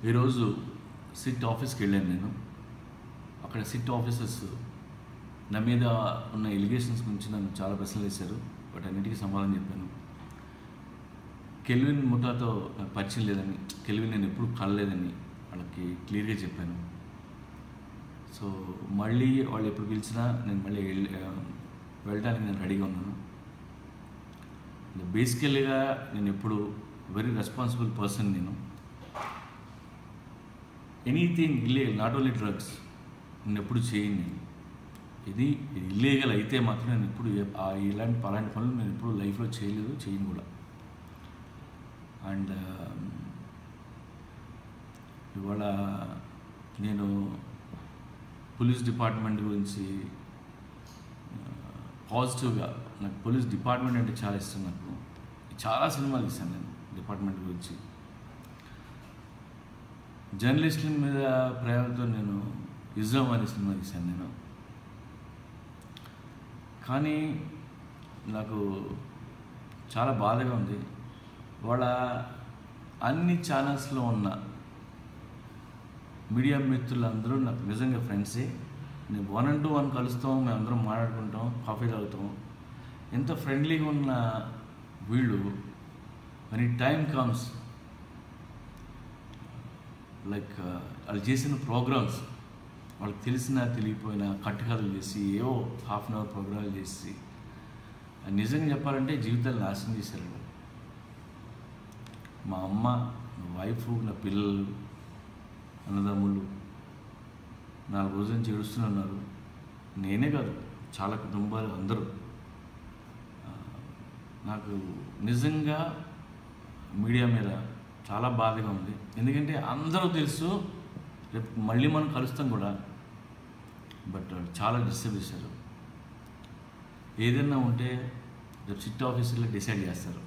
ఈరోజు సిట్ ఆఫీస్కి వెళ్ళాను నేను. అక్కడ సిట్ ఆఫీసర్స్ నా మీద ఉన్న ఎలిగేషన్స్ గురించి నన్ను చాలా ప్రశ్నలు వేశారు. బట్ అన్నిటికీ సమాధానం చెప్పాను. కెల్విన్ ముఠాతో నాకు పరిచయం లేదని, కెల్విన్ నేను ఎప్పుడు కలలేదని వాళ్ళకి క్లియర్గా చెప్పాను. సో మళ్ళీ వాళ్ళు ఎప్పుడు పిలిచినా నేను మళ్ళీ వెళ్ళడానికి నేను రెడీగా ఉన్నాను. బేసికల్గా నేను ఎప్పుడు వెరీ రెస్పాన్సిబుల్ పర్సన్. నేను anything illegal, not only drugs, నేను ఎప్పుడు చేయను. నేను ఇది ఇల్లీగల్ అయితే మాత్రం నేను ఎప్పుడు ఇలాంటి పనులు నేను ఎప్పుడు లైఫ్లో చేయలేదు, చేయను కూడా. అండ్ ఇవాళ నేను పోలీస్ డిపార్ట్మెంట్ గురించి పాజిటివ్గా, నాకు పోలీస్ డిపార్ట్మెంట్ అంటే చాలా ఇష్టం. నాకు చాలా సినిమాలు ఇస్తాను నేను డిపార్ట్మెంట్ గురించి. జర్నలిస్టుల మీద ప్రేమతో నేను ఇజ్రామ్ అనే సినిమా తీశాను నేను. కానీ నాకు చాలా బాధగా ఉంది. వాళ్ళ అన్ని ఛానల్స్లో ఉన్న మీడియా మిత్రులందరూ నాకు నిజంగా ఫ్రెండ్సే. నేను 1-on-1 కలుస్తాం, మేమందరం మాట్లాడుకుంటాం, కాఫీ తాగుతాం. ఎంత ఫ్రెండ్లీగా ఉన్న వీళ్ళు when it time comes, like వాళ్ళు చేసిన ప్రోగ్రామ్స్, వాళ్ళకి తెలిసినా తెలియపోయినా కట్టుకథలు చేసి ఏవో ½ అవర్ ప్రోగ్రాలు చేసి నిజంగా చెప్పాలంటే జీవితాలు నాశనం చేశారు. మా అమ్మ, నా వైఫ్, నా పిల్లలు, అన్నదమ్ములు 4 రోజుల నుంచి ఏడుస్తున్నారు. నేనే కాదు, చాలా కుటుంబాలు అందరూ. నాకు నిజంగా మీడియా మీద చాలా బాధగా ఉంది. ఎందుకంటే అందరూ తెలుసు, రేపు మళ్ళీ మనం కలుస్తాం కూడా. బట్ చాలా డిస్టర్బ్ చేశారు. ఏదైనా ఉంటే రేపు సిట్ ఆఫీసులో డిసైడ్ చేస్తారు.